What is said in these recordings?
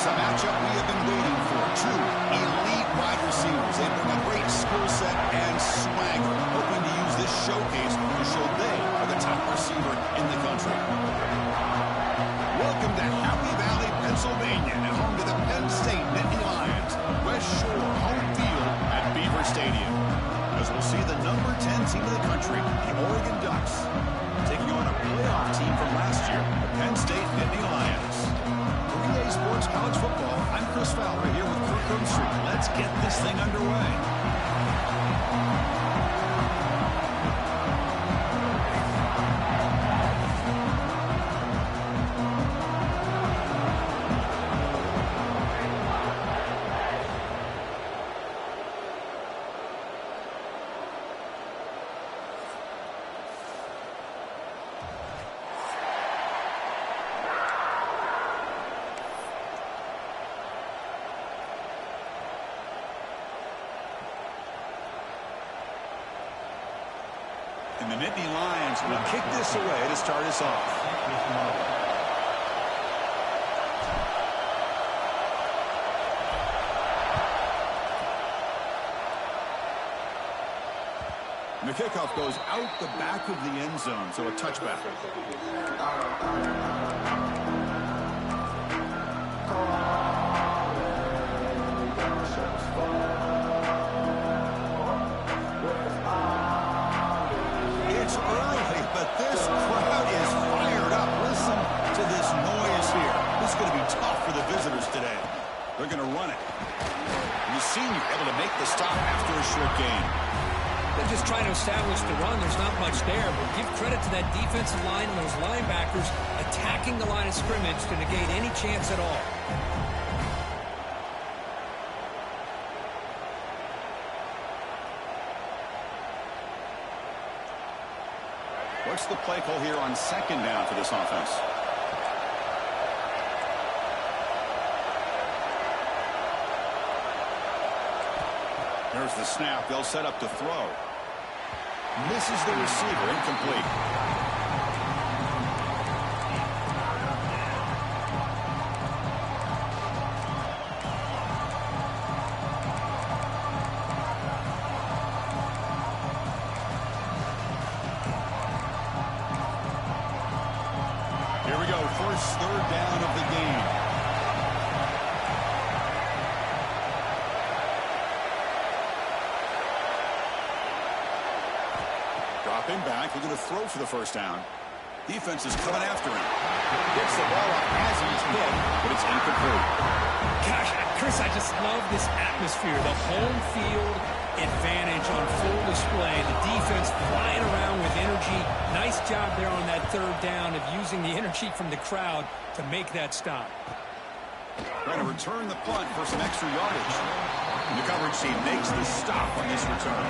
is a matchup we have been waiting for. Two elite wide receivers. They bring a great skill set and swagger, hoping to use this showcase to show they are the top receiver in the country. Welcome to Happy Valley, Pennsylvania, and home to the Penn State Nittany Lions. West Shore home field at Beaver Stadium. As we'll see the number 10 team in the country, the Oregon Ducks, taking on a playoff team from last year, the Penn State Nittany Lions. For EA Sports College Football, I'm Chris Fowler here with Kirk Herbstreit. Let's get this thing underway. And the Nittany Lions will kick this away to start us off. And the kickoff goes out the back of the end zone, so a touchback. It's early, but this crowd is fired up. Listen to this noise here. This is going to be tough for the visitors today. They're going to run it. And the senior able to make the stop after a short gain. They're just trying to establish the run. There's not much there, but give credit to that defensive line and those linebackers attacking the line of scrimmage to negate any chance at all. What's the play call here on second down for this offense? There's the snap. They'll set up to throw. Misses the receiver. Incomplete. Here we go. First third down of the game. Dropping back, looking to throw for the first down. Defense is coming after him. Gets the ball up as he's hit, but it's incomplete. Gosh, Chris, I just love this atmosphere. The home field advantage on full display. The defense flying around with energy. Nice job there on that third down of using the energy from the crowd to make that stop. Trying to return the punt for some extra yardage. And the coverage team makes the stop on this return.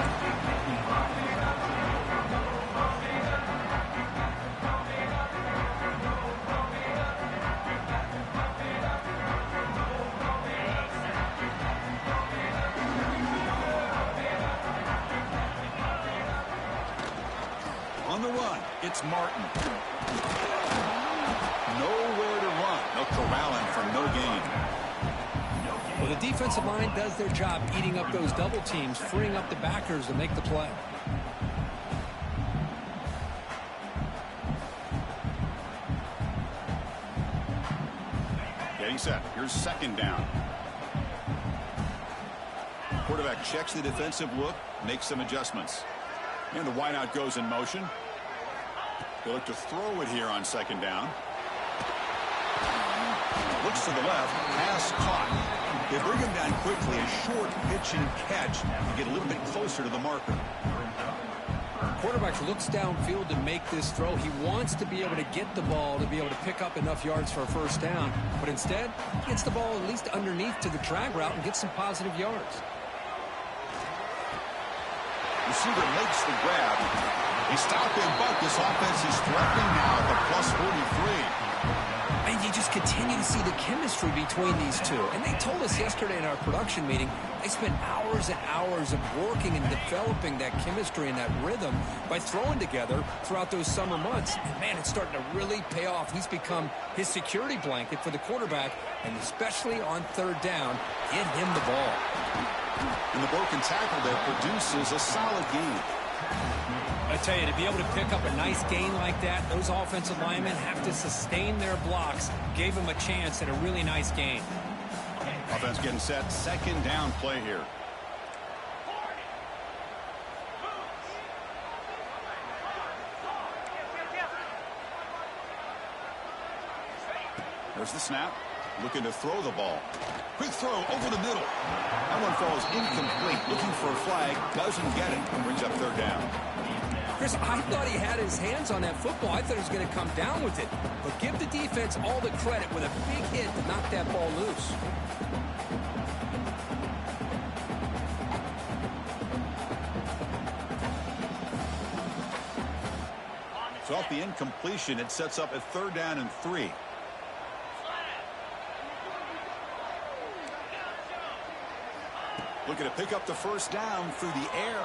On the run, it's Martin. Nowhere to run. They'll corral him for no gain. Well, the defensive line does their job eating up those double teams, freeing up the backers to make the play. Getting set. Here's second down. Quarterback checks the defensive look, makes some adjustments. And the wideout goes in motion. They look to throw it here on second down. Looks to the left. Pass caught. They bring him down quickly. A short pitch and catch to get a little bit closer to the marker. Quarterback looks downfield to make this throw. He wants to be able to get the ball to be able to pick up enough yards for a first down. But instead, he gets the ball at least underneath to the drag route and gets some positive yards. Receiver makes the grab. He stopped him, but this offense is threatening now at the +43. And you just continue to see the chemistry between these two. And they told us yesterday in our production meeting, they spent hours and hours of working and developing that chemistry and that rhythm by throwing together throughout those summer months. And, man, it's starting to really pay off. He's become his security blanket for the quarterback, and especially on third down, get him the ball. And the broken tackle there produces a solid gain. I tell you, to be able to pick up a nice gain like that, those offensive linemen have to sustain their blocks. Gave him a chance at a really nice gain. Offense getting set. Second down play here. There's the snap. Looking to throw the ball. Quick throw over the middle. That one falls incomplete. Looking for a flag. Doesn't get it. Brings up third down. Chris, I thought he had his hands on that football. I thought he was going to come down with it. But give the defense all the credit with a big hit to knock that ball loose. So off the incompletion, it sets up a third down and 3. Looking to pick up the first down through the air.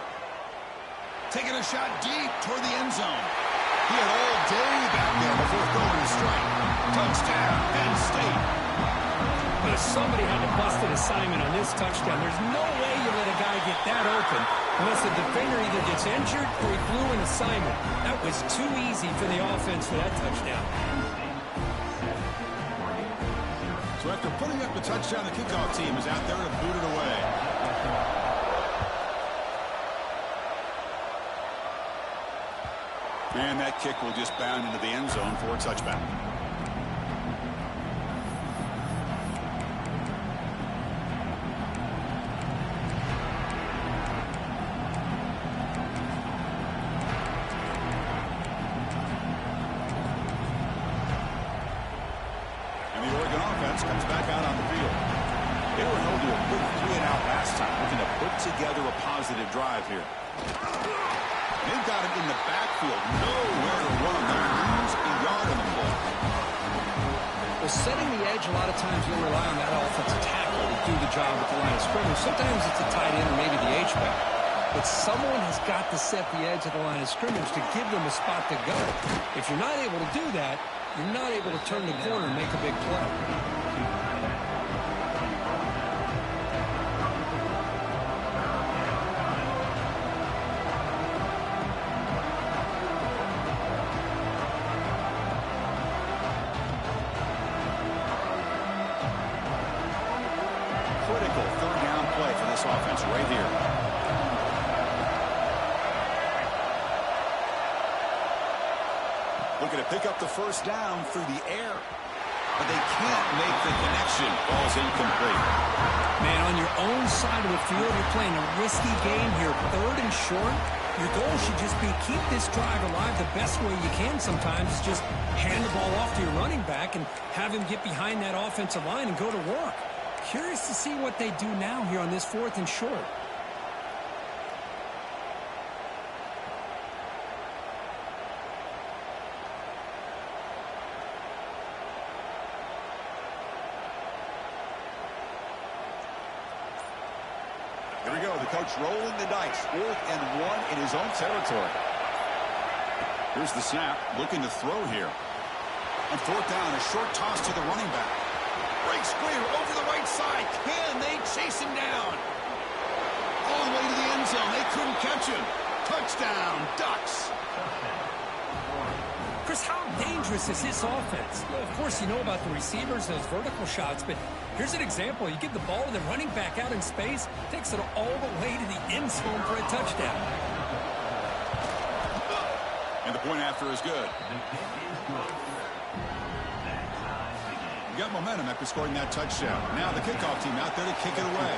Taking a shot deep toward the end zone. He had all day back there before throwing a strike. Touchdown, Penn State. But somebody had to bust an assignment on this touchdown. There's no way you let a guy get that open unless the defender either gets injured or he blew an assignment. That was too easy for the offense for that touchdown. So after putting up the touchdown, the kickoff team is out there to boot it away. And that kick will just bound into the end zone for a touchback. And the Oregon offense comes back out on the field. They were held to a quick 3-and-out last time, looking to put together a positive drive here. They've got him in the backfield. Nowhere to run. They lose a yard on the play. Well, setting the edge, a lot of times you'll rely on that offensive tackle to do the job at the line of scrimmage. Sometimes it's a tight end or maybe the H-back. But someone has got to set the edge of the line of scrimmage to give them a spot to go. If you're not able to do that, you're not able to turn the corner and make a big play. Critical third down play for this offense right here. Looking to pick up the first down through the air. But they can't make the connection. Ball's incomplete. Man, on your own side of the field, you're playing a risky game here. Third and short. Your goal should just be keep this drive alive the best way you can sometimes. Just hand the ball off to your running back and have him get behind that offensive line and go to work. Curious to see what they do now here on this 4th and short. Here we go. The coach rolling the dice. 4th and 1 in his own territory. Here's the snap. Looking to throw here. On 4th down, a short toss to the running back. Breaks clear over the right side. Can they chase him down? All the way to the end zone. They couldn't catch him. Touchdown, Ducks. Chris, how dangerous is this offense? Well, of course, you know about the receivers, those vertical shots, but here's an example. You give the ball to the running back out in space, takes it all the way to the end zone for a touchdown. And the point after is good. You got momentum after scoring that touchdown. Now the kickoff team out there to kick it away.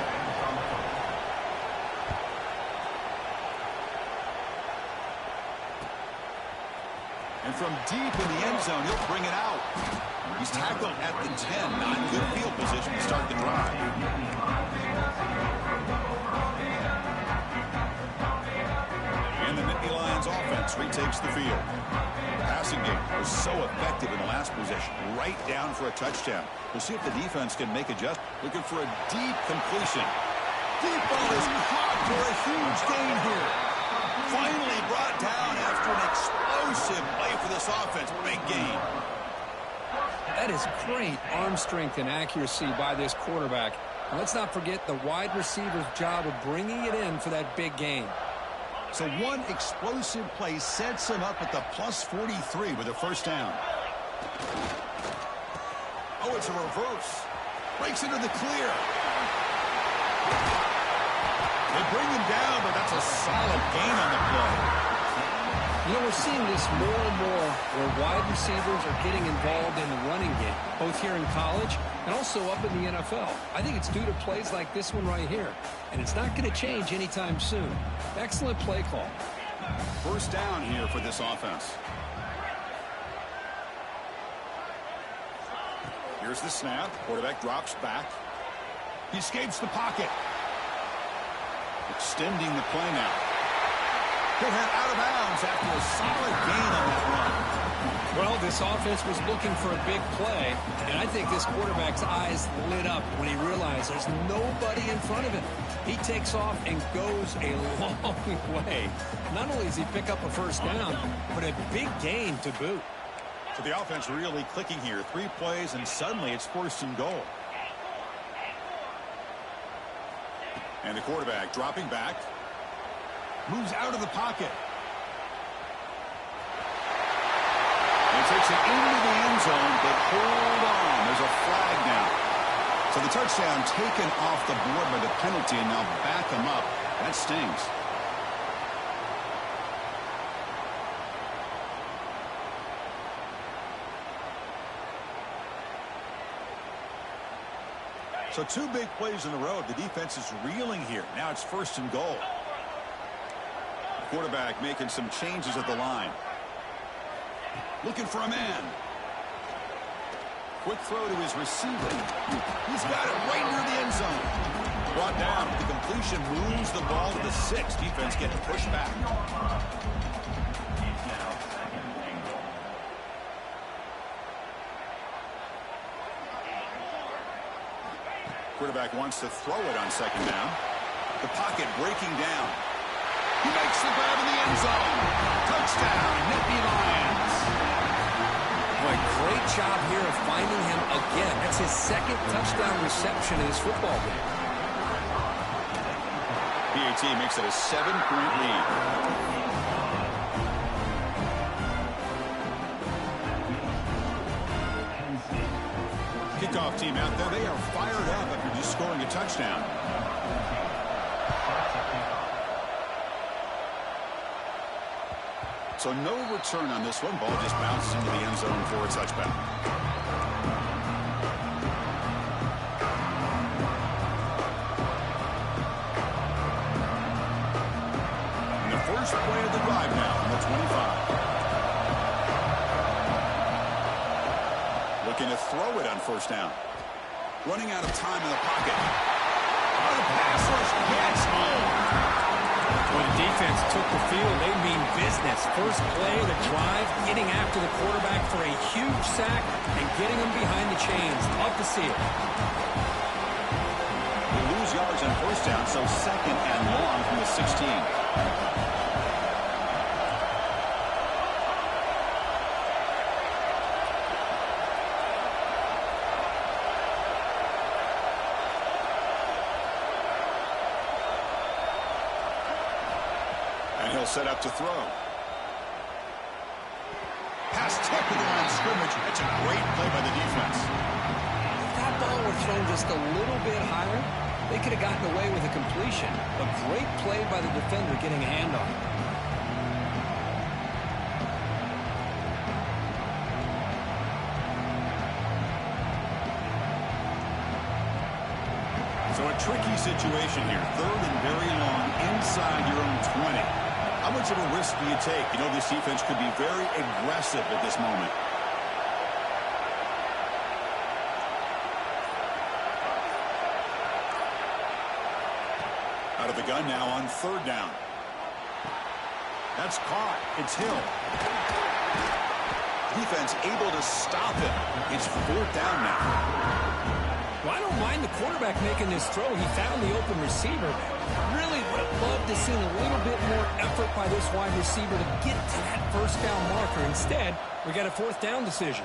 And from deep in the end zone, he'll bring it out. He's tackled at the 10. Not in good field position to start the drive. And the Nittany Lions offense offense retakes the field. The passing game was so effective in the last possession, right down for a touchdown. We'll see if the defense can make adjustments. Looking for a deep completion. Deep ball is caught for a huge gain here. Finally brought down after an explosive play for this offense. Big gain. That is great arm strength and accuracy by this quarterback. And let's not forget the wide receiver's job of bringing it in for that big gain. So one explosive play sets him up at the plus 43 with a first down. Oh, it's a reverse. Breaks into the clear. They bring him down, but that's a solid gain on the play. You know, we're seeing this more and more where wide receivers are getting involved in the running game, both here in college and also up in the NFL. I think it's due to plays like this one right here, and it's not going to change anytime soon. Excellent play call. First down here for this offense. Here's the snap. Quarterback drops back. He escapes the pocket. Extending the play now. He'll head out of bounds after a solid gain on that run. Well, this offense was looking for a big play, and I think this quarterback's eyes lit up when he realized there's nobody in front of him. He takes off and goes a long way. Not only does he pick up a first down, but a big gain to boot. So the offense really clicking here. 3 plays, and suddenly it's first and goal. And the quarterback dropping back. Moves out of the pocket. And takes it into the end zone, but hold on. There's a flag now. So the touchdown taken off the board by the penalty, and now back him up. That stings. So 2 big plays in a row. The defense is reeling here. Now it's first and goal. Quarterback making some changes at the line. Looking for a man. Quick throw to his receiver. He's got it right near the end zone. Brought down. The completion moves the ball to the 6. Defense getting pushed back. Quarterback wants to throw it on second down. The pocket breaking down. He makes the grab in the end zone. Touchdown, Nittany Lions. Boy, great job here of finding him again. That's his 2nd touchdown reception in this football game. PAT makes it a 7-point lead. Kickoff team out there. They are fired up after just scoring a touchdown. So no return on this one. Ball just bounces into the end zone for a touchback. And the first play of the drive now on the 25. Looking to throw it on first down. Running out of time in the pocket. Oh, the pass rush gets home. When the defense took the field, they mean business. First play of the drive, getting after the quarterback for a huge sack and getting him behind the chains. Love to see it. They lose yards on first down, so 2nd and long from the 16. Set up to throw. Pass tip to the line of scrimmage. That's a great play by the defense. If that ball were thrown just a little bit higher, they could have gotten away with a completion. A great play by the defender getting a hand on it. So a tricky situation here. 3rd and very long inside your own 20. How much of a risk do you take? You know, this defense could be very aggressive at this moment. Out of the gun now on 3rd down. That's caught. It's Hill. Defense able to stop him. It's 4th down now. Well, I don't mind the quarterback making this throw. He found the open receiver. Really would have loved to see a little bit more effort by this wide receiver to get to that first down marker. Instead, we got a 4th down decision.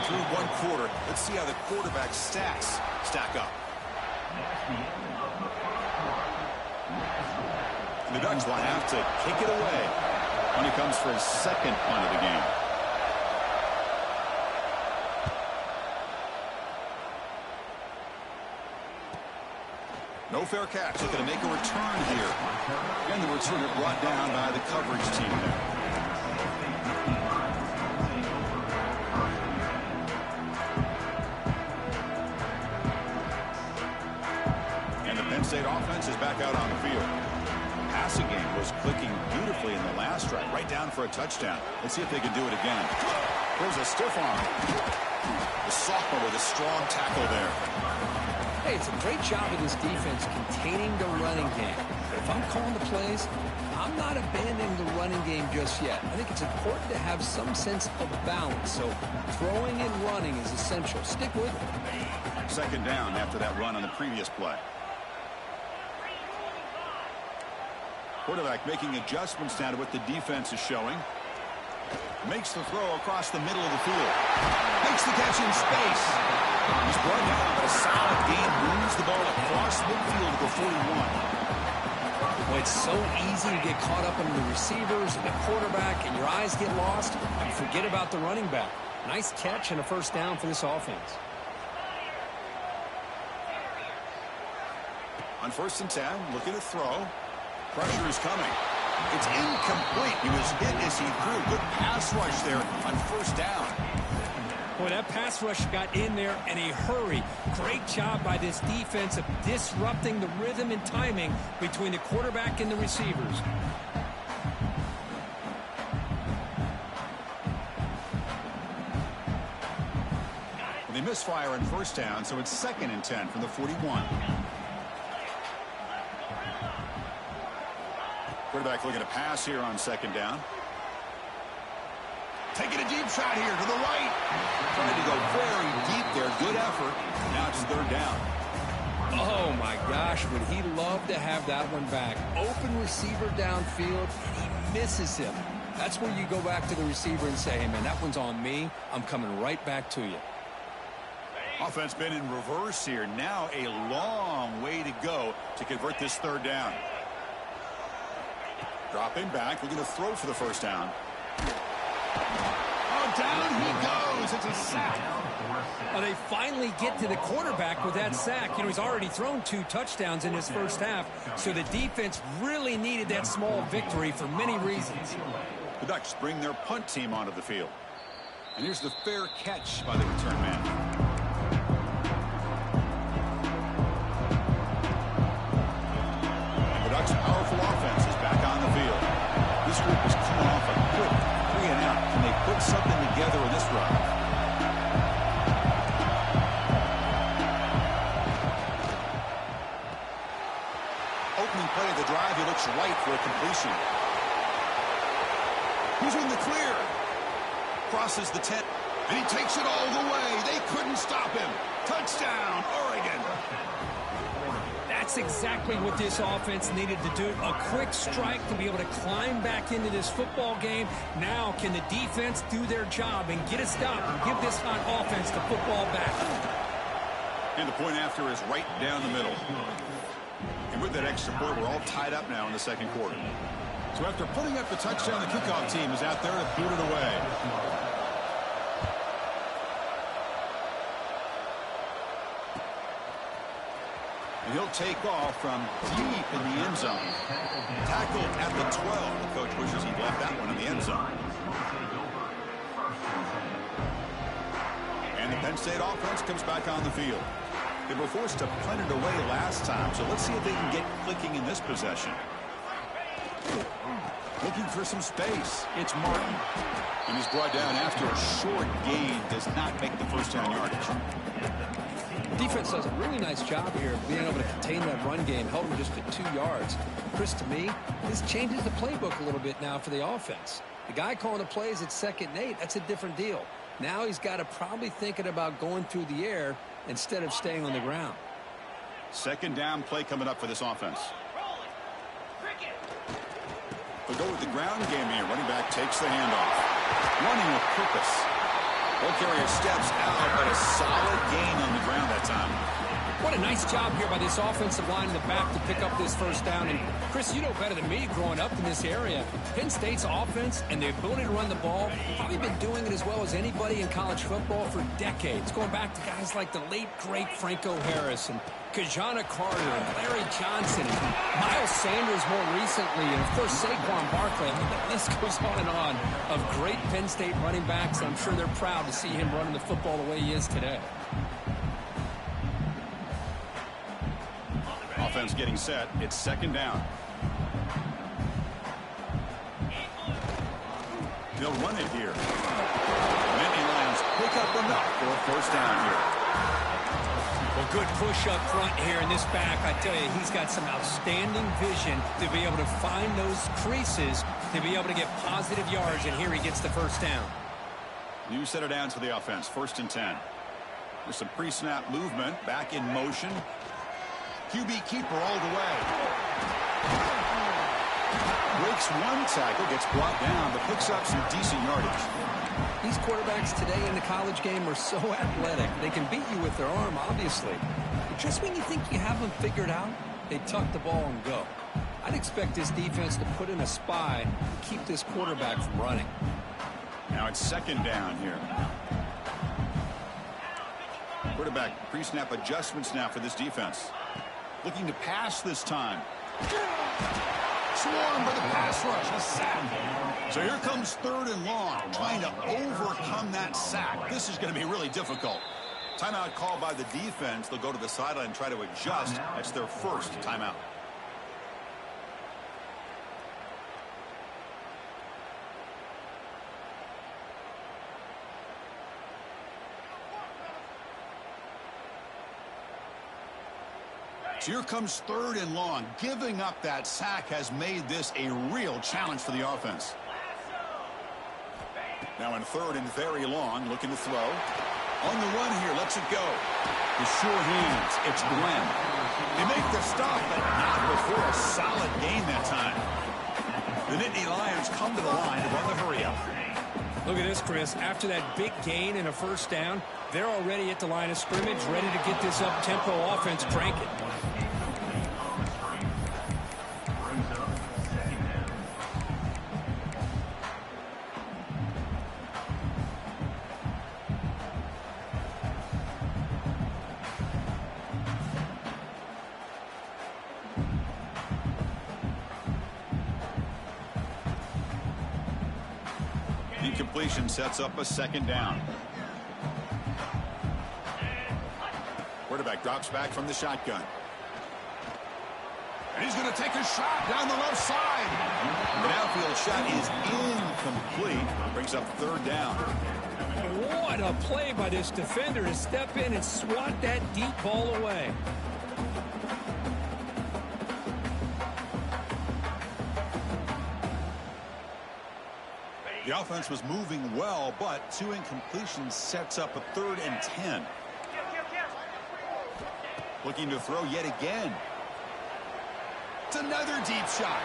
Through 1 quarter, let's see how the quarterback's stats stack up. The Ducks will have to kick it away when he comes for his 2nd punt of the game. No fair catch. Looking to make a return here. And the returner brought down by the coverage team there. State offense is back out on the field. The passing game was clicking beautifully in the last drive, right down for a touchdown. Let's see if they can do it again. There's a stiff arm. The sophomore with a strong tackle there. Hey, it's a great job of this defense containing the running game. If I'm calling the plays, I'm not abandoning the running game just yet. I think it's important to have some sense of balance. So throwing and running is essential. Stick with it. 2nd down after that run on the previous play. Quarterback making adjustments now to what the defense is showing. Makes the throw across the middle of the field. Makes the catch in space. He's brought down, but a solid gain moves the ball across midfield to the 41. Well, it's so easy to get caught up in the receivers and the quarterback, and your eyes get lost. You forget about the running back. Nice catch and a 1st down for this offense. On 1st and 10, looking to throw. Pressure is coming. It's incomplete. He was hit as he threw. Good pass rush there on 1st down. Boy, that pass rush got in there in a hurry. Great job by this defense of disrupting the rhythm and timing between the quarterback and the receivers. And they misfire on 1st down, so it's 2nd and 10 from the 41. Quarterback looking to pass here on 2nd down. Taking a deep shot here to the right. Trying to go very deep there. Good effort. Now it's 3rd down. Oh, my gosh. Would he love to have that one back. Open receiver downfield, and he misses him. That's where you go back to the receiver and say, hey, man, that one's on me. I'm coming right back to you. Offense been in reverse here. Now a long way to go to convert this 3rd down. Dropping back, looking to throw for the 1st down. Oh, down he goes. It's a sack. Well, they finally get to the quarterback with that sack. You know, he's already thrown 2 touchdowns in his 1st half, so the defense really needed that small victory for many reasons. The Ducks bring their punt team onto the field. And here's the fair catch by the return man. The Ducks' powerful offense is back on the field. This group is coming off a quick 3-and-out. Can they put something together in this drive? Opening play of the drive, he looks right for a completion. He's in the clear. Crosses the 10, and he takes it all the way. They couldn't stop him. Touchdown, Oregon. That's exactly what this offense needed to do. A quick strike to be able to climb back into this football game. Now can the defense do their job and get a stop and give this hot offense the football back? And the point after is right down the middle. And with that extra point, we're all tied up now in the 2nd quarter. So after putting up the touchdown, the kickoff team is out there to boot it away. And he'll take off from deep in the end zone. Tackled at the 12. The coach wishes he'd left that one in the end zone. And the Penn State offense comes back on the field. They were forced to punt it away last time, so let's see if they can get clicking in this possession. Looking for some space. It's Martin. And he's brought down after a short gain. Does not make the first down yardage. Defense does a really nice job here of being able to contain that run game, held him just at 2 yards. Chris, to me, this changes the playbook a little bit now for the offense. The guy calling the plays at 2nd and 8, that's a different deal. Now he's got to probably thinking about going through the air instead of staying on the ground. 2nd down play coming up for this offense. They'll go with the ground game here. Running back takes the handoff. Running with purpose. Ball carrier steps out, but a solid gain on the ground that time. What a nice job here by this offensive line in the back to pick up this first down. And, Chris, you know better than me growing up in this area. Penn State's offense and the ability to run the ball, probably been doing it as well as anybody in college football for decades, going back to guys like the late, great Franco Harris and Kajana Carter and Larry Johnson and Miles Sanders more recently, and, of course, Saquon Barkley. I mean, the list goes on of great Penn State running backs. I'm sure they're proud to see him running the football the way he is today. Offense getting set. It's 2nd down. They'll run it here. Nittany Lions pick up enough for a first down here. Well, good push up front here in this back. I tell you, he's got some outstanding vision to be able to find those creases, to be able to get positive yards, and here he gets the first down. New set of downs for the offense. 1st and 10. There's some pre-snap movement. Back in motion. QB keeper all the way. Breaks one tackle, gets brought down, but picks up some decent yardage. These quarterbacks today in the college game are so athletic. They can beat you with their arm, obviously. But just when you think you have them figured out, they tuck the ball and go. I'd expect this defense to put in a spy and keep this quarterback from running. Now it's 2nd down here. Quarterback pre-snap adjustments now for this defense. Looking to pass this time. Swarmed by the pass rush. A sack. So here comes 3rd and long. Trying to overcome that sack. This is going to be really difficult. Timeout called by the defense. They'll go to the sideline and try to adjust. That's their first timeout. So here comes 3rd and long. Giving up that sack has made this a real challenge for the offense. Now in 3rd and very long, looking to throw. On the run here, lets it go. The sure hands, it's Glenn. They make the stop, but not before a solid gain that time. The Nittany Lions come to the line to run the hurry-up. Look at this, Chris. After that big gain and a first down, they're already at the line of scrimmage, ready to get this up-tempo offense cranking. Incompletion sets up a 2nd down. Quarterback drops back from the shotgun. And he's going to take a shot down the left side. The downfield shot is incomplete. Brings up 3rd down. What a play by this defender to step in and swat that deep ball away. The offense was moving well, but 2 incompletions sets up a 3rd and 10. Looking to throw yet again. It's another deep shot.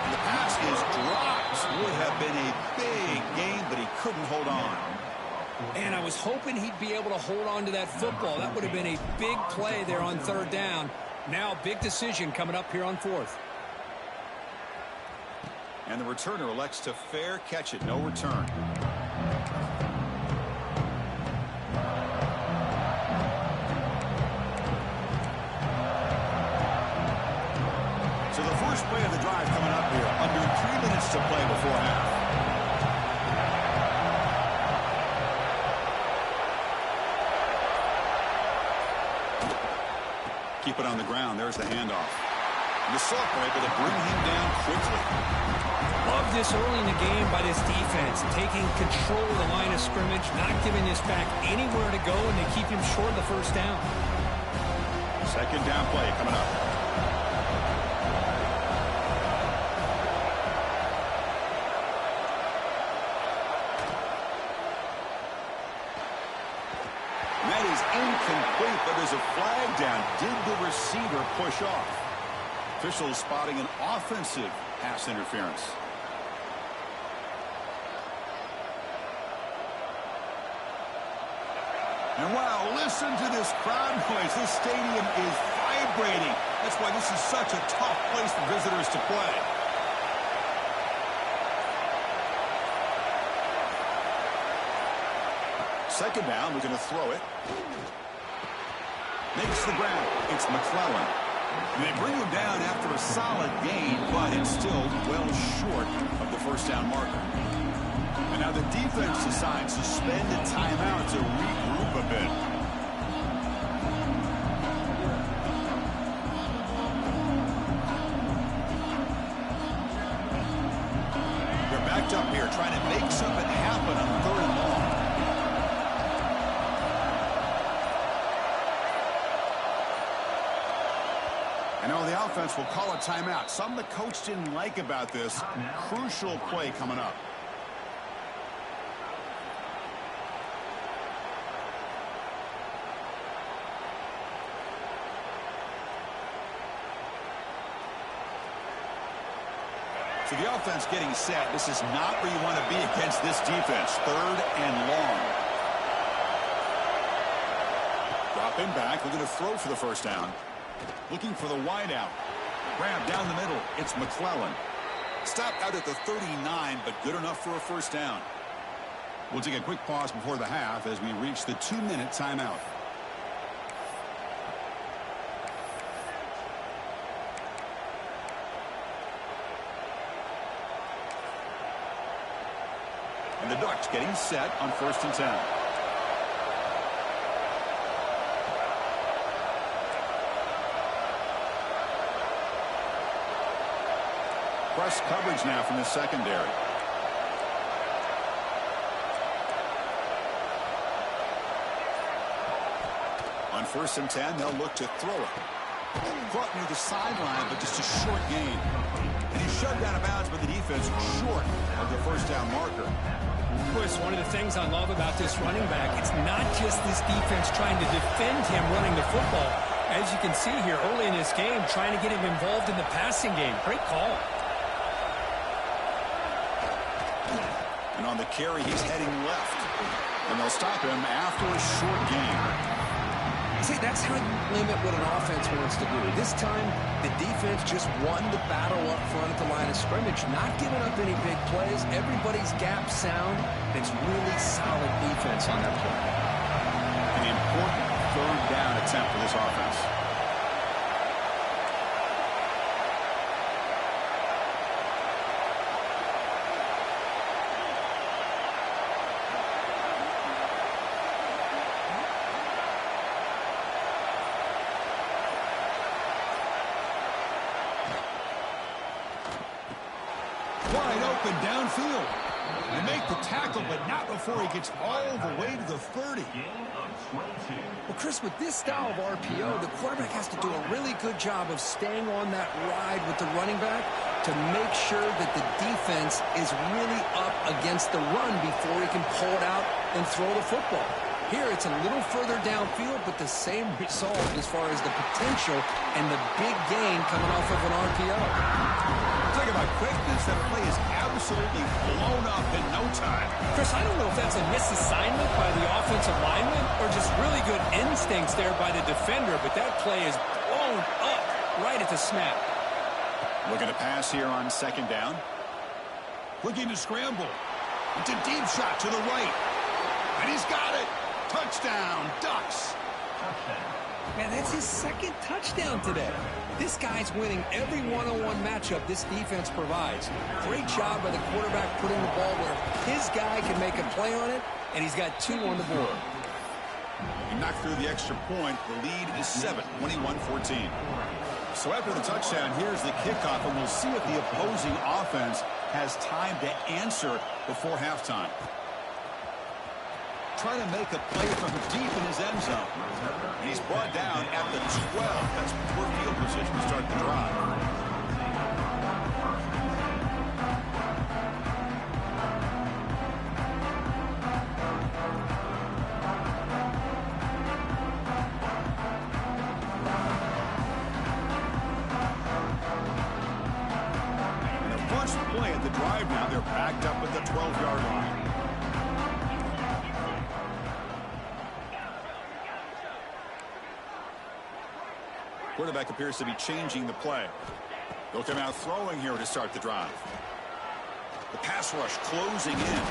And the pass is dropped. Would have been a big gain, but he couldn't hold on. And I was hoping he'd be able to hold on to that football. That would have been a big play there on 3rd down. Now, big decision coming up here on 4th. And the returner elects to fair catch it. No return. So the first play of the drive coming up here. Under 3 minutes to play before half. Keep it on the ground. There's the handoff. The sophomore able to bring him down quickly. Love this early in the game by this defense, taking control of the line of scrimmage, not giving this back anywhere to go, and they keep him short of the first down. Second down play coming up. And that is incomplete, but there's a flag down. Did the receiver push off? Officials spotting an offensive pass interference. And wow, listen to this crowd noise. This stadium is vibrating. That's why this is such a tough place for visitors to play. Second down, we're going to throw it. Makes the grab. It's McClellan. And they bring him down after a solid gain, but it's still well short of the first down marker. And now the defense decides to spend a timeout to regroup a bit. They're backed up here trying to make something happen on third and long. I know the offense will call a timeout. Something the coach didn't like about this. Crucial play coming up. So the offense getting set. This is not where you want to be against this defense. Third and long. Dropping back. We're going to throw for the first down. Looking for the wide out. Grab down the middle. It's McClellan. Stopped out at the 39, but good enough for a first down. We'll take a quick pause before the half as we reach the 2-minute timeout. And the Ducks getting set on 1st and 10. Press coverage now from the secondary. On 1st and 10, they'll look to throw it. Caught near the sideline, but just a short gain. And he's shoved out of bounds by the defense short of the first down marker. Chris, one of the things I love about this running back, it's not just this defense trying to defend him running the football. As you can see here early in this game, trying to get him involved in the passing game. Great call. And on the carry, he's heading left. And they'll stop him after a short gain. See, that's how you limit what an offense wants to do. This time, the defense just won the battle up front at the line of scrimmage, not giving up any big plays. Everybody's gap sound. It's really solid defense on that play. An important third down attempt for this offense. Wide open downfield. They make the tackle, but not before he gets all the way to the 30. Well, Chris, with this style of RPO, the quarterback has to do a really good job of staying on that ride with the running back to make sure that the defense is really up against the run before he can pull it out and throw the football. Here, it's a little further downfield, but the same result as far as the potential and the big gain coming off of an RPO. Talk about quickness. That play is absolutely blown up in no time. Chris, I don't know if that's a misassignment by the offensive lineman or just really good instincts there by the defender, but that play is blown up right at the snap. Looking to pass here on 2nd down. Looking to scramble. It's a deep shot to the right. And he's got it. Touchdown, Ducks. Man, that's his 2nd touchdown today. This guy's winning every one-on-one matchup this defense provides. Great job by the quarterback putting the ball where his guy can make a play on it, and he's got 2 on the board. He knocked through the extra point. The lead is 7, 21-14. So after the touchdown, here's the kickoff, and we'll see if the opposing offense has time to answer before halftime. Trying to make a play from deep in his end zone. And he's brought down at the 12. That's poor field position to start the drive. Play at the drive now. They're backed up at the 12-yard line. Quarterback appears to be changing the play. They'll come out throwing here to start the drive. The pass rush closing in.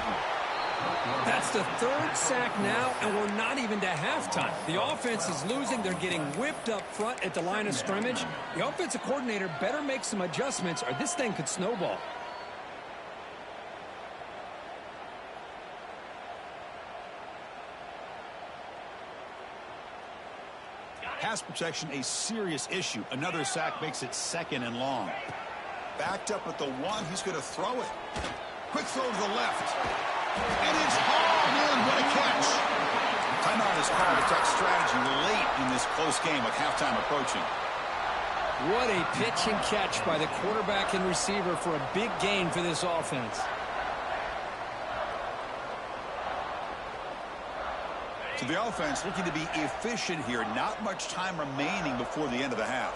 That's the third sack now, and we're not even to halftime. The offense is losing. They're getting whipped up front at the line of scrimmage. The offensive coordinator better make some adjustments, or this thing could snowball. Pass protection, a serious issue. Another sack makes it 2nd and long. Backed up at the 1. He's going to throw it. Quick throw to the left. And it's hauled in. What a catch. Timeout is called to talk strategy late in this close game with halftime approaching. What a pitch and catch by the quarterback and receiver for a big gain for this offense. So the offense looking to be efficient here. Not much time remaining before the end of the half.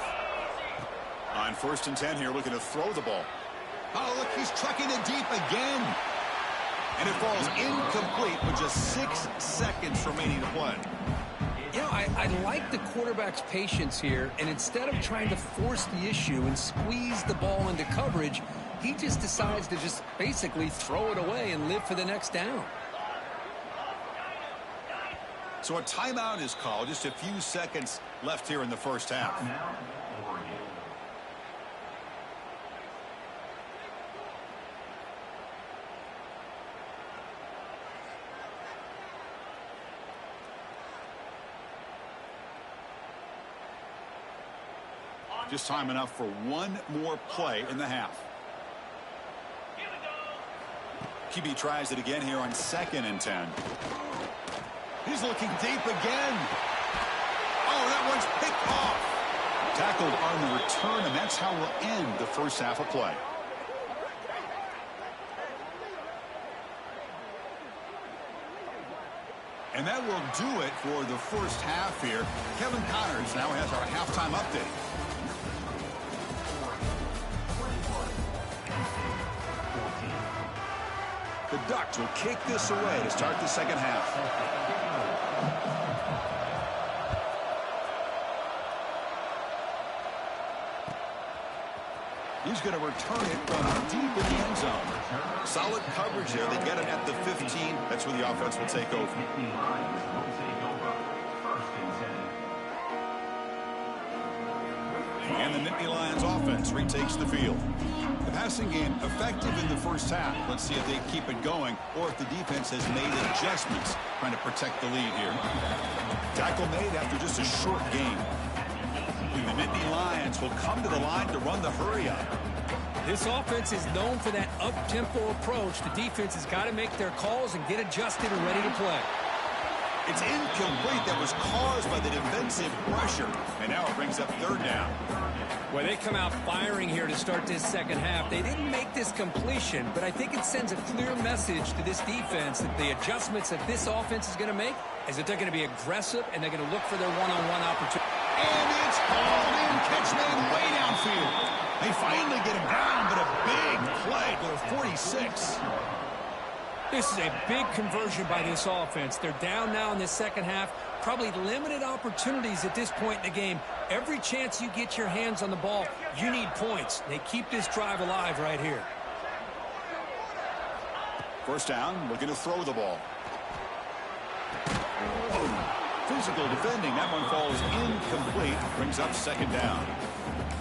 On 1st and 10 here, looking to throw the ball. Oh, look, he's trucking it deep again. And it falls incomplete with just 6 seconds remaining to play. You know, I like the quarterback's patience here, and instead of trying to force the issue and squeeze the ball into coverage, he just decides to just basically throw it away and live for the next down. So a timeout is called. Just a few seconds left here in the first half. Just time enough for one more play in the half. QB tries it again here on 2nd and 10. He's looking deep again. Oh, that one's picked off. Tackled on the return, and that's how we'll end the first half of play. And that will do it for the first half here. Kevin Connors now has our halftime update. The Ducks will kick this away to start the second half. He's going to return it from deep in the end zone. Solid coverage there. They get it at the 15. That's where the offense will take over. And the Nittany Lions offense retakes the field. The passing game effective in the first half. Let's see if they keep it going or if the defense has made adjustments trying to protect the lead here. Tackle made after just a short game. And the Nittany Lions will come to the line to run the hurry up. This offense is known for that up-tempo approach. The defense has got to make their calls and get adjusted and ready to play. It's incomplete. That was caused by the defensive pressure. And now it brings up 3rd down. Well, they come out firing here to start this second half. They didn't make this completion, but I think it sends a clear message to this defense that the adjustments that this offense is going to make is that they're going to be aggressive and they're going to look for their one-on-one opportunity. And it's hauled in. Catch made way downfield. They finally get him down, but a big play to the 46. This is a big conversion by this offense. They're down now in the second half. Probably limited opportunities at this point in the game. Every chance you get your hands on the ball, you need points. They keep this drive alive right here. First down, looking to throw the ball. Physical defending. That one falls incomplete. Brings up 2nd down.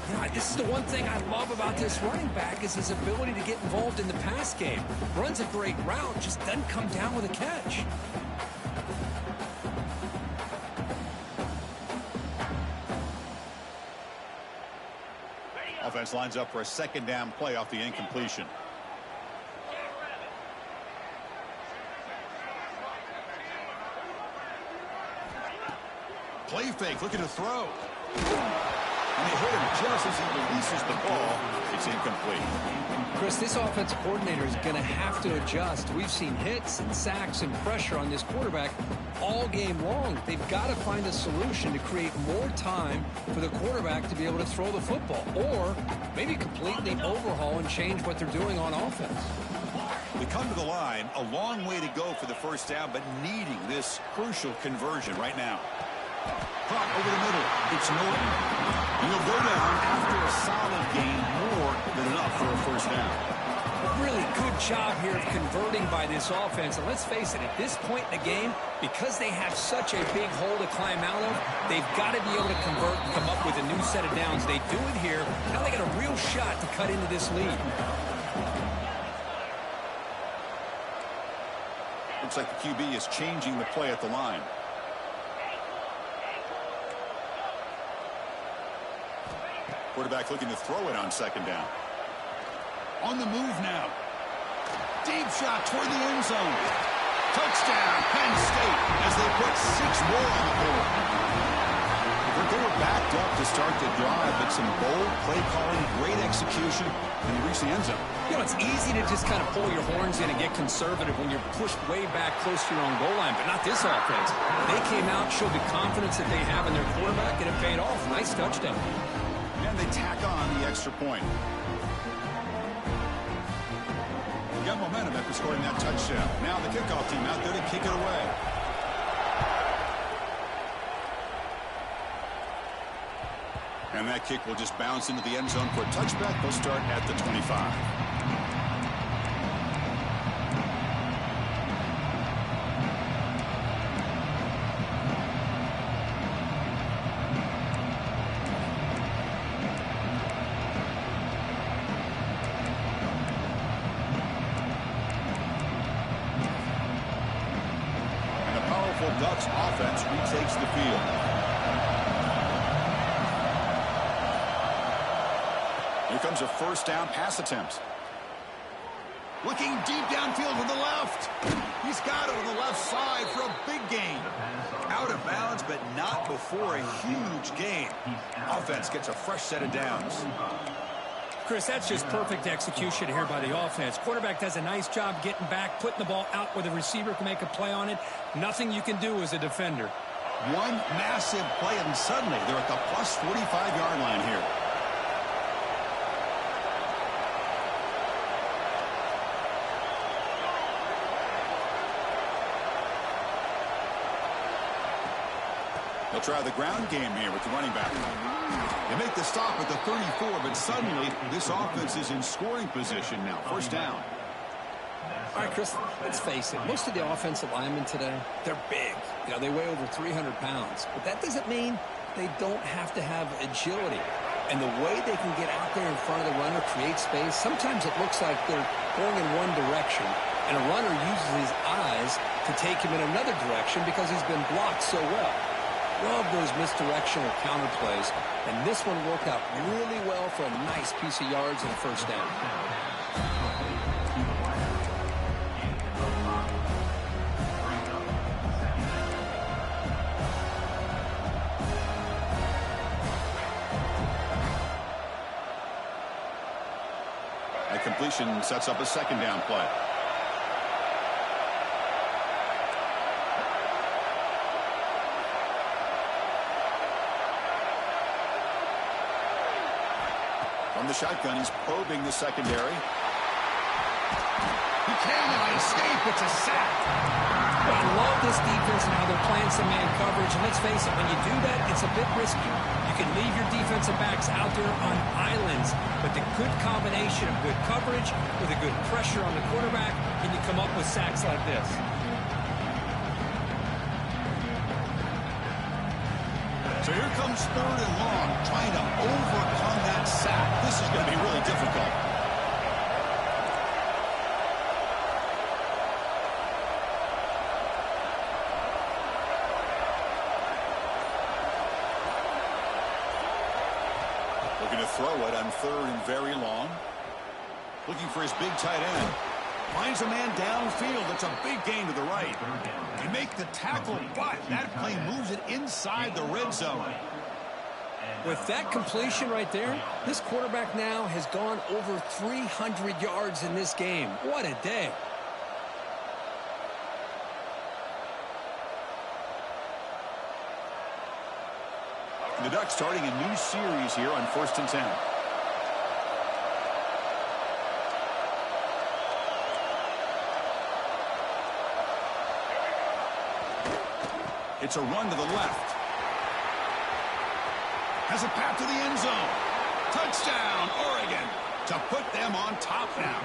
Yeah, this is the one thing I love about this running back is his ability to get involved in the pass game. Runs a great route, just doesn't come down with a catch. Offense lines up for a second down play off the incompletion. Play fake, looking to throw. And they hit him just as he releases the ball. It's incomplete. Chris, this offensive coordinator is going to have to adjust. We've seen hits and sacks and pressure on this quarterback all game long. They've got to find a solution to create more time for the quarterback to be able to throw the football, or maybe completely overhaul and change what they're doing on offense. We come to the line, a long way to go for the first down, but needing this crucial conversion right now. Caught over the middle. It's Norton. And he'll go down after a solid gain, more than enough for a first down. A really good job here of converting by this offense. And let's face it, at this point in the game, because they have such a big hole to climb out of, they've got to be able to convert and come up with a new set of downs. They do it here. Now they got a real shot to cut into this lead. Looks like the QB is changing the play at the line. Quarterback looking to throw it on second down. On the move now. Deep shot toward the end zone. Touchdown, Penn State, as they put 6 more on the board. They were backed up to start the drive, but some bold play calling, great execution, and they reached the end zone. You know, it's easy to just kind of pull your horns in and get conservative when you're pushed way back close to your own goal line, but not this offense. They came out, showed the confidence that they have in their quarterback, and it paid off. Nice touchdown. And they tack on the extra point. Got momentum after scoring that touchdown. Now the kickoff team out there to kick it away. And that kick will just bounce into the end zone for a touchback. They'll start at the 25. Ducks offense retakes the field. Here comes a first down pass attempt. Looking deep downfield to the left. He's got it on the left side for a big gain. Out of bounds, but not before a huge gain. Offense gets a fresh set of downs. Chris, that's just perfect execution here by the offense. Quarterback does a nice job getting back, putting the ball out where the receiver can make a play on it. Nothing you can do as a defender. One massive play, and suddenly they're at the plus 45-yard line here. They'll try the ground game here with the running back. They make the stop at the 34, but suddenly this offense is in scoring position now. First down. All right, Chris, let's face it. Most of the offensive linemen today, they're big. You know, they weigh over 300 pounds. But that doesn't mean they don't have to have agility. And the way they can get out there in front of the runner, create space, sometimes it looks like they're going in one direction, and a runner uses his eyes to take him in another direction because he's been blocked so well. Love those misdirectional counter plays, and this one worked out really well for a nice piece of yards and a first down. A completion sets up a second down play. From the shotgun, he's probing the secondary. He cannot escape. It's a sack. Well, I love this defense and how they're playing some man coverage. And let's face it, when you do that, it's a bit risky. You can leave your defensive backs out there on islands, but the good combination of good coverage with a good pressure on the quarterback, and you come up with sacks like this. So here comes third and long, trying to overcome that sack. This is going to be really difficult. Looking to throw it on third and very long. Looking for his big tight end. Finds a man downfield. It's a big gain to the right. He make the tackle, but that play moves it inside the red zone. With that completion right there, this quarterback now has gone over 300 yards in this game. What a day. The Ducks starting a new series here on 1st and 10. It's a run to the left. Has a path to the end zone. Touchdown, Oregon, to put them on top now.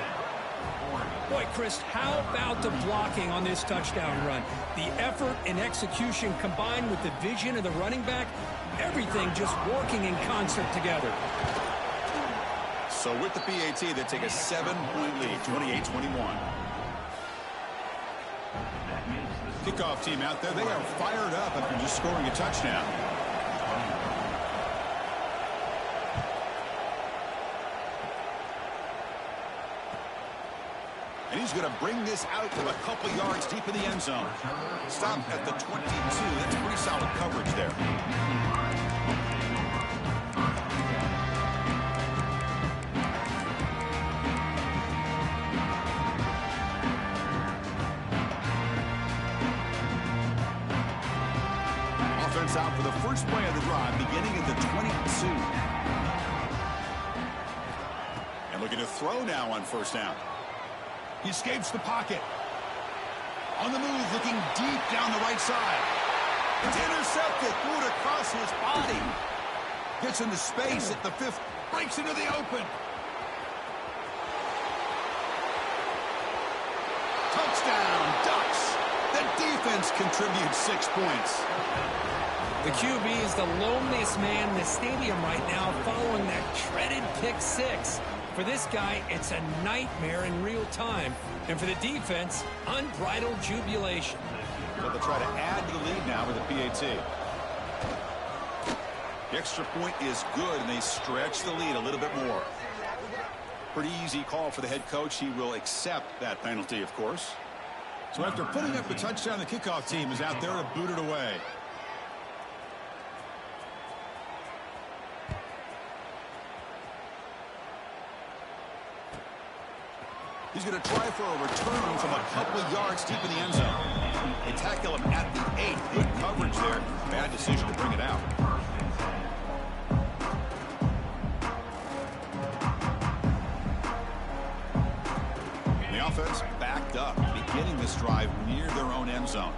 Boy, Chris, how about the blocking on this touchdown run? The effort and execution combined with the vision of the running back, everything just working in concert together. So with the PAT, they take a 7-point lead, 28-21. Kickoff team out there, they are fired up after just scoring a touchdown. And he's going to bring this out to a couple yards deep in the end zone. Stop at the 22. That's pretty solid coverage there. Offense out for the first play of the drive, beginning at the 22. And looking to throw now on 1st down. He escapes the pocket. On the move, looking deep down the right side. It's intercepted. Threw it across his body. Gets into space at the 5th. Breaks into the open. Touchdown, Ducks. The defense contributes 6 points. The QB is the loneliest man in the stadium right now following that treaded pick 6. For this guy, it's a nightmare in real time. And for the defense, unbridled jubilation. So they'll try to add to the lead now with the PAT. The extra point is good, and they stretch the lead a little bit more. Pretty easy call for the head coach. He will accept that penalty, of course. So after putting up the touchdown, the kickoff team is out there to boot it away. He's going to try for a return from a couple of yards deep in the end zone. They tackle him at the 8. Good coverage there. Bad decision to bring it out. And the offense backed up, beginning this drive near their own end zone.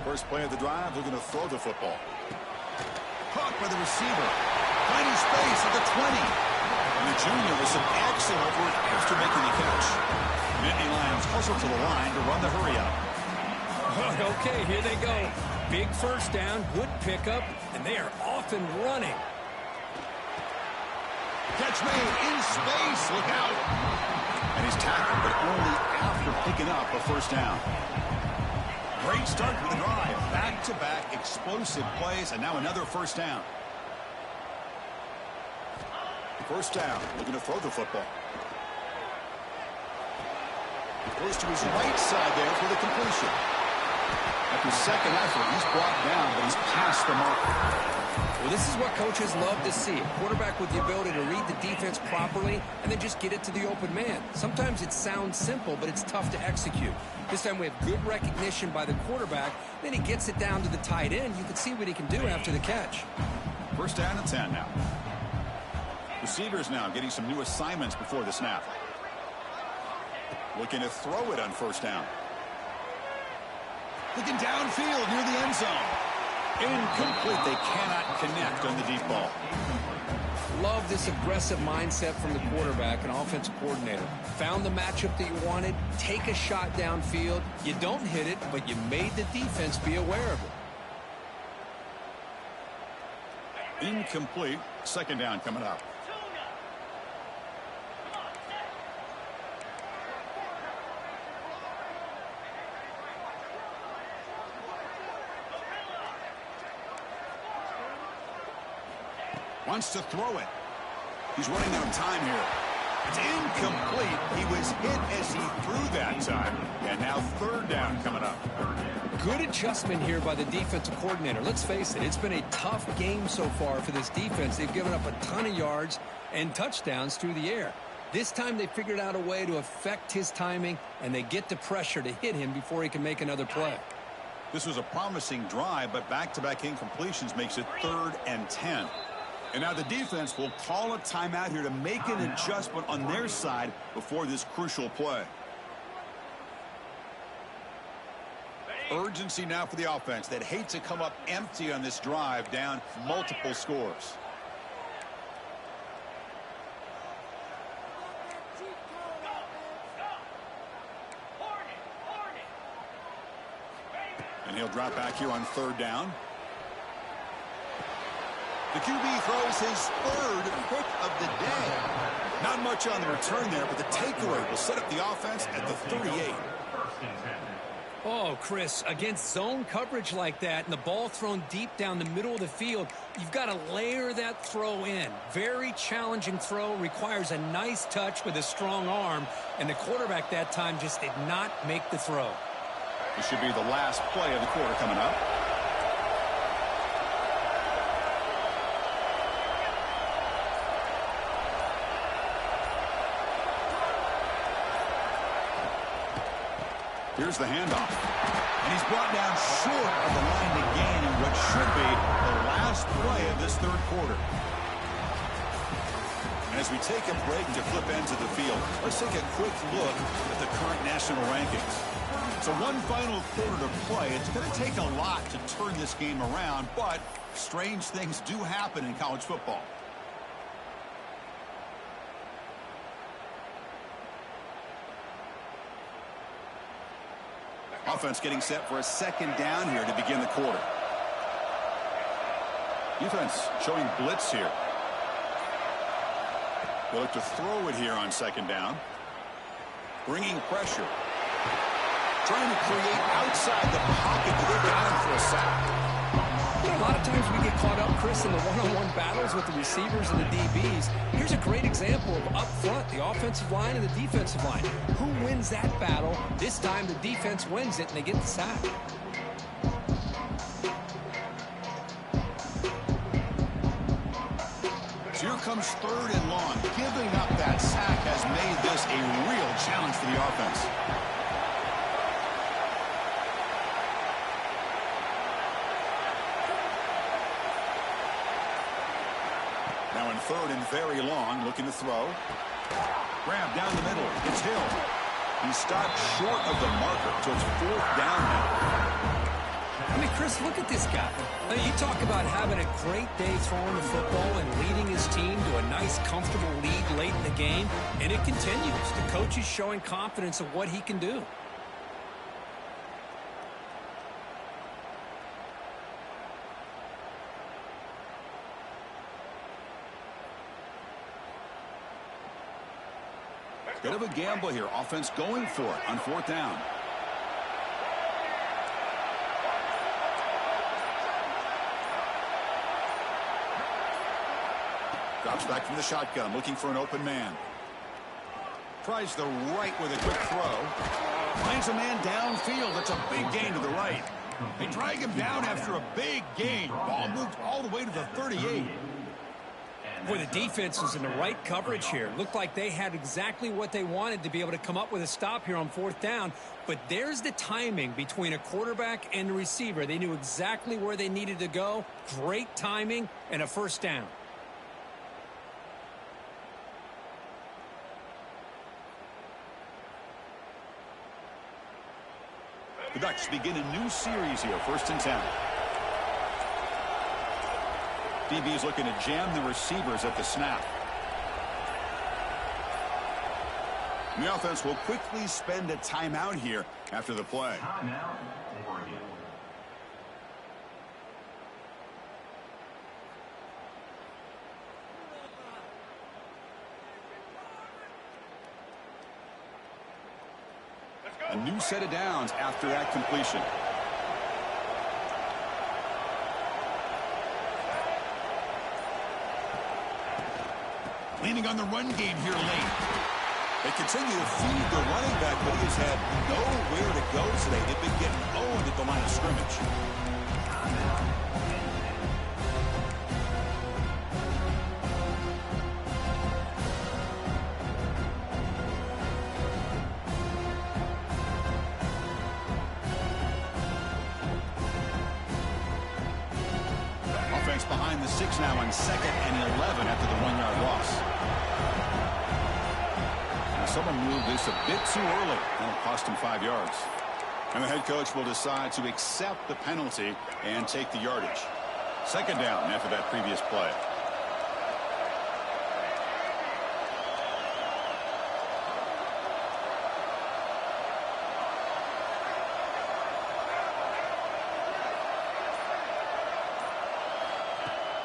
First play of the drive, they're going to throw the football. Caught by the receiver. Finding space at the 20. And the junior with some excellent work after making the catch. Nittany Lions hustle to the line to run the hurry up. Okay, here they go. Big 1st down, good pickup, and they are off and running. Catch made in space. Look out. And he's tackled, but only after picking up a 1st down. Great start to the drive. Back-to-back explosive plays, and now another 1st down. 1st down, looking to throw the football. Goes to his right side there for the completion. After second effort, he's brought down, but he's past the mark. Well, this is what coaches love to see. A quarterback with the ability to read the defense properly and then just get it to the open man. Sometimes it sounds simple, but it's tough to execute. This time we have good recognition by the quarterback. Then he gets it down to the tight end. You can see what he can do after the catch. 1st down and 10 now. Receivers now getting some new assignments before the snap. Looking to throw it on 1st down. Looking downfield near the end zone. Incomplete. They cannot connect on the deep ball. Love this aggressive mindset from the quarterback and offensive coordinator. Found the matchup that you wanted. Take a shot downfield. You don't hit it, but you made the defense be aware of it. Incomplete. 2nd down coming up. Wants to throw it. He's running out of time here. It's incomplete. He was hit as he threw that time. And now third down coming up. Good adjustment here by the defensive coordinator. Let's face it, it's been a tough game so far for this defense. They've given up a ton of yards and touchdowns through the air. This time they figured out a way to affect his timing, and they get the pressure to hit him before he can make another play. This was a promising drive, but back-to-back incompletions makes it 3rd and 10. And now the defense will call a timeout here to make an adjustment on their side before this crucial play. Urgency now for the offense that hate to come up empty on this drive, down multiple scores. And he'll drop back here on 3rd down. The QB throws his 3rd pick of the day. Not much on the return there, but the takeaway will set up the offense at the 38. Oh, Chris, against zone coverage like that and the ball thrown deep down the middle of the field, you've got to layer that throw in. Very challenging throw, requires a nice touch with a strong arm, and the quarterback that time just did not make the throw. This should be the last play of the quarter coming up. Here's the handoff. And he's brought down short of the line to gain in what should be the last play of this 3rd quarter. And as we take a break to flip ends of the field, let's take a quick look at the current national rankings. So one final quarter to play. It's going to take a lot to turn this game around, but strange things do happen in college football. Offense getting set for a 2nd down here to begin the quarter. Defense showing blitz here. They'll look to throw it here on 2nd down. Bringing pressure. Trying to create outside the pocket to get down for a sack. You know, a lot of times we get caught up, Chris, in the one-on-one battles with the receivers and the DBs. Here's a great example of up front, the offensive line and the defensive line. Who wins that battle? This time the defense wins it and they get the sack. So here comes 3rd and long. Giving up that sack has made this a real challenge for the offense. Now in 3rd and very long, looking to throw. Grab down the middle. It's Hill. He's stopped short of the marker, so it's 4th down now. I mean, Chris, look at this guy. I mean, you talk about having a great day throwing the football and leading his team to a nice, comfortable lead late in the game, and it continues. The coach is showing confidence of what he can do. Bit of a gamble here. Offense going for it on 4th down. Drops back from the shotgun, looking for an open man. Tries the right with a quick throw. Finds a man downfield. That's a big gain to the right. They drag him down after a big gain. Ball moved all the way to the 38. Boy, the defense was in the right coverage here. Looked like they had exactly what they wanted to be able to come up with a stop here on 4th down. But there's the timing between a quarterback and the receiver. They knew exactly where they needed to go. Great timing and a 1st down. The Ducks begin a new series here, 1st and 10. DB is looking to jam the receivers at the snap. The offense will quickly spend a timeout here after the play. Timeout, Oregon. A new set of downs after that completion. leaning on the run game here late. They continue to feed the running back, but he has had nowhere to go today. They've been getting owned at the line of scrimmage. Offense behind the 6 now on 2nd and 11 after the 1-yard loss. Someone moved this a bit too early, and it cost him 5 yards. And the head coach will decide to accept the penalty and take the yardage. 2nd down after that previous play.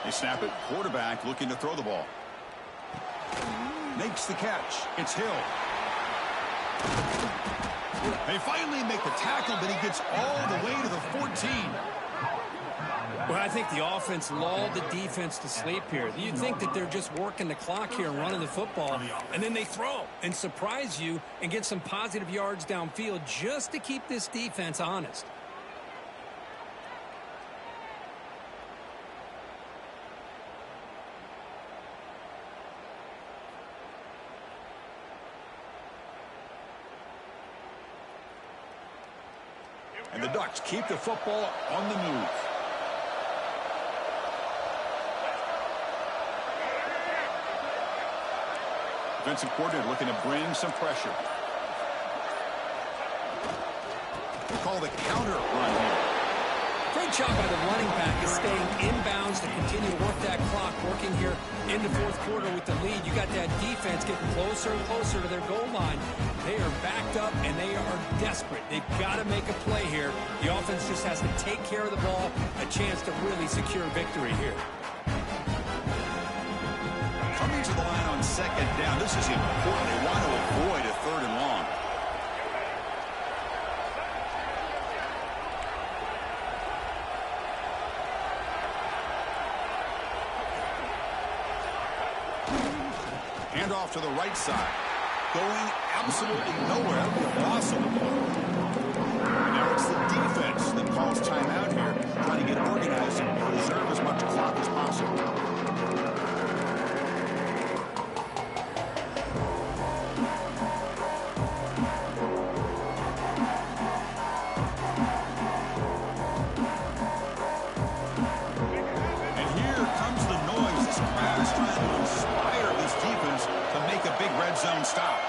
They snap it. Quarterback looking to throw the ball. Makes the catch. It's Hill. They finally make the tackle, but he gets all the way to the 14. Well, I think the offense lulled the defense to sleep here. You think that they're just working the clock here and running the football, and then they throw and surprise you and get some positive yards downfield just to keep this defense honest. And the Ducks keep the football on the move. Defensive coordinator looking to bring some pressure. We'll call the counter run here. Great job by the running back is staying inbounds to continue to work that clock, working here in the 4th quarter with the lead. You got that defense getting closer and closer to their goal line. They are backed up, and they are desperate. They've got to make a play here. The offense just has to take care of the ball, a chance to really secure victory here. Coming to the line on 2nd down. This is important. They want to avoid a 3rd and long. Hand off to the right side. Going absolutely nowhere. That would be impossible. And now it's the defense that calls timeout here, trying to get organized and preserve as much clock as possible. And here comes the noise. This crowd is trying to inspire this defense to make a big red zone stop.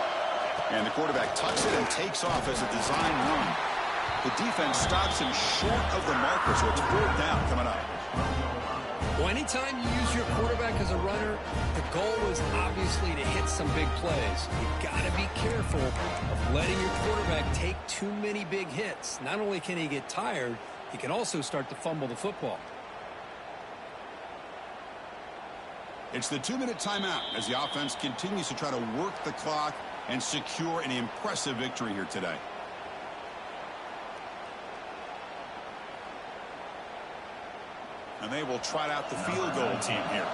And the quarterback tucks it and takes off as a design run. The defense stops him short of the marker, so it's 4th down coming up. Well, anytime you use your quarterback as a runner, the goal is obviously to hit some big plays. You've got to be careful of letting your quarterback take too many big hits. Not only can he get tired, he can also start to fumble the football. It's the 2-minute timeout as the offense continues to try to work the clock and secure an impressive victory here today. And they will trot out the field goal team here.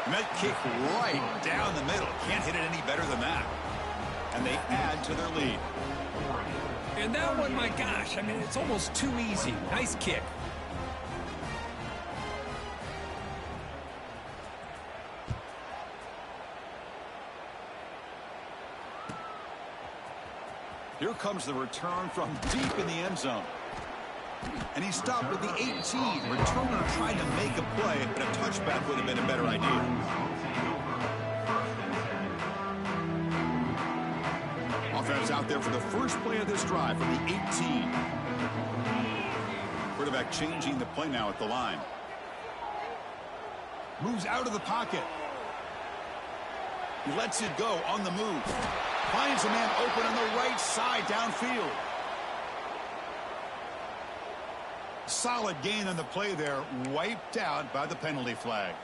And that kick right down the middle. Can't hit it any better than that. And they add to their lead. And that one, my gosh, I mean, it's almost too easy. Nice kick. Here comes the return from deep in the end zone. And he stopped with the 18. Returner trying to make a play, but a touchback would have been a better idea. Offense out there for the first play of this drive from the 18. Quarterback changing the play now at the line. Moves out of the pocket. He lets it go on the move. Finds a man open on the right side downfield. Solid gain on the play there, wiped out by the penalty flag.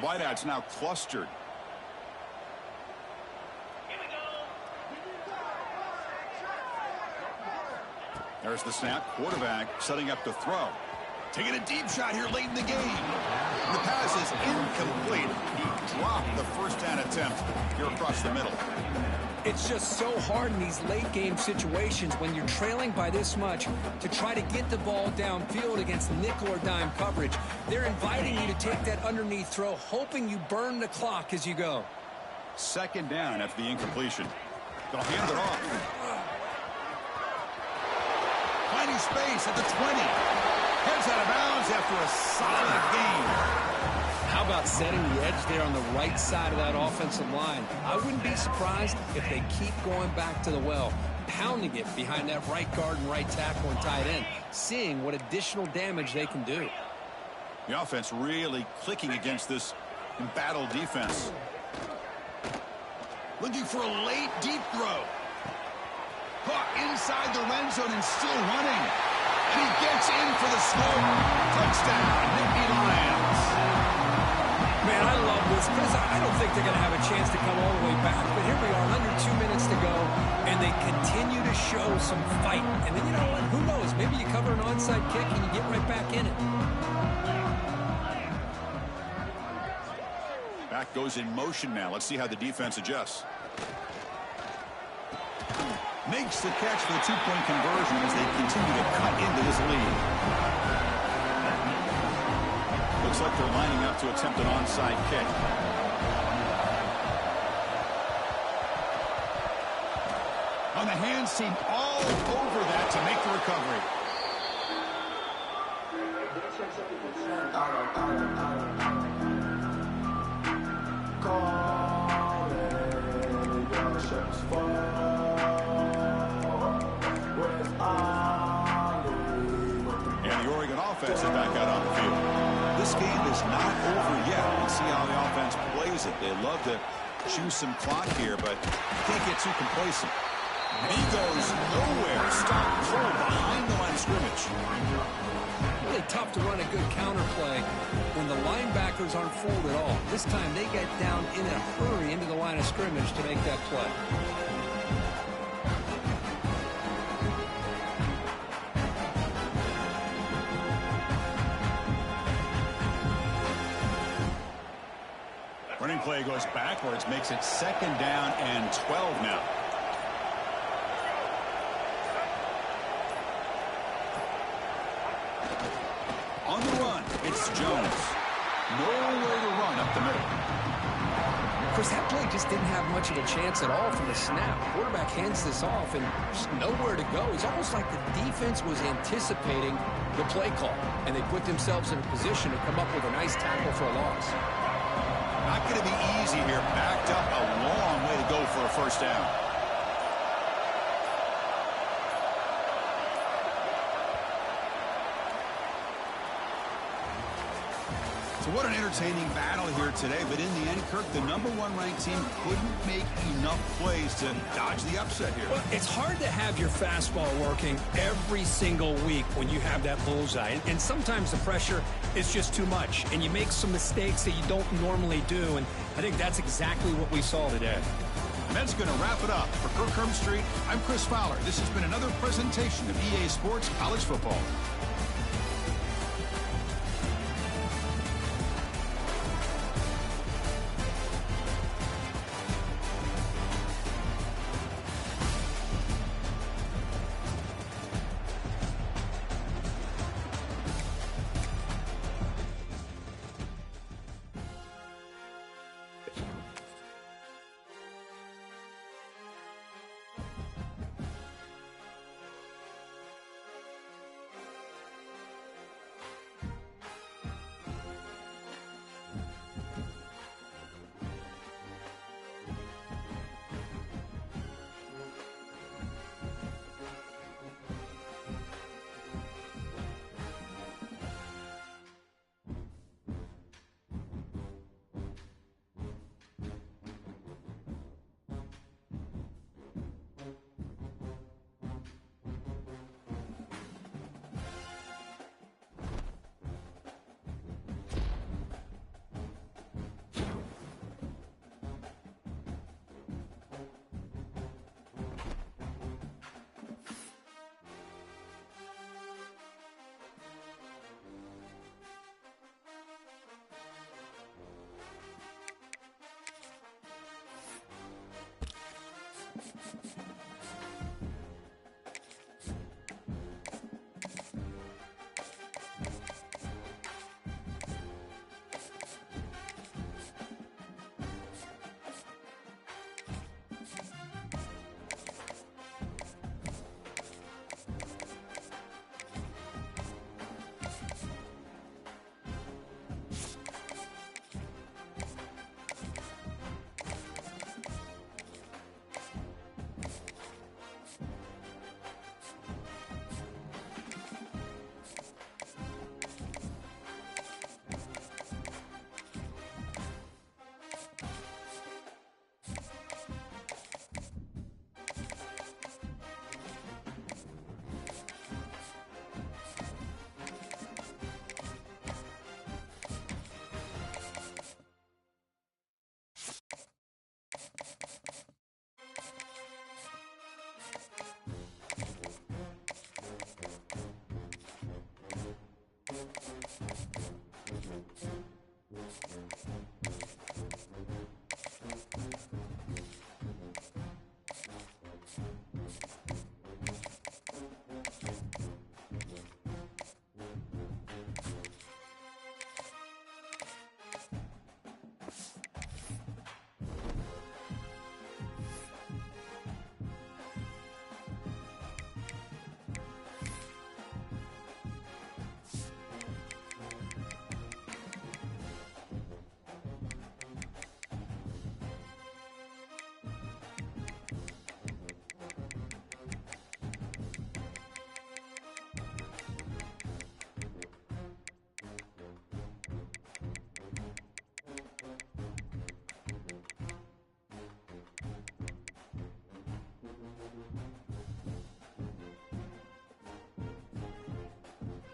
Wideouts now clustered. There's the snap. Quarterback setting up to throw. Taking a deep shot here late in the game. The pass is incomplete. He dropped the first down attempt here across the middle. It's just so hard in these late game situations when you're trailing by this much to try to get the ball downfield against nickel or dime coverage. They're inviting you to take that underneath throw, hoping you burn the clock as you go. Second down after the incompletion. They'll hand it off. Finding space at the 20. Heads out of bounds after a solid game. How about setting the edge there on the right side of that offensive line? I wouldn't be surprised if they keep going back to the well, pounding it behind that right guard and right tackle and tight end, seeing what additional damage they can do. The offense really clicking against this embattled defense. Looking for a late deep throw. Caught inside the red zone and still running. And he gets in for the score. Touchdown, Nittany Lions. Man, I love this because I don't think they're going to have a chance to come all the way back. But here we are, under 2 minutes to go, and they continue to show some fight. And then, you know what? Who knows? Maybe you cover an onside kick and you get right back in it. Back goes in motion now. Let's see how the defense adjusts. Makes the catch for the two-point conversion as they continue to cut into this lead. Looks like they're lining up to attempt an onside kick. On the hands team all over that to make the recovery. And the Oregon offense is back out on the field. This game is not over yet. We'll see how the offense plays it. They love to chew some clock here, but can't get too complacent. And he goes nowhere. Stop pull behind the line of scrimmage. Really tough to run a good counter play when the linebackers aren't fooled at all. This time they get down in a hurry into the line of scrimmage to make that play. Running play goes backwards, makes it second down and 12 now. On the run, it's Jones. Nowhere to run up the middle. Of course, that play just didn't have much of a chance at all from the snap. Quarterback hands this off and just nowhere to go. It's almost like the defense was anticipating the play call, and they put themselves in a position to come up with a nice tackle for a loss. Not going to be easy here. Backed up a long way to go for a first down. So what an entertaining battle here today. But in the end, Kirk, the #1 ranked team couldn't make enough plays to dodge the upset here. Well, it's hard to have your fastball working every single week when you have that bullseye. And sometimes the pressure is just too much. And you make some mistakes that you don't normally do. And I think that's exactly what we saw today. And that's going to wrap it up. For Kirk Herbstreit, I'm Chris Fowler. This has been another presentation of EA Sports College Football.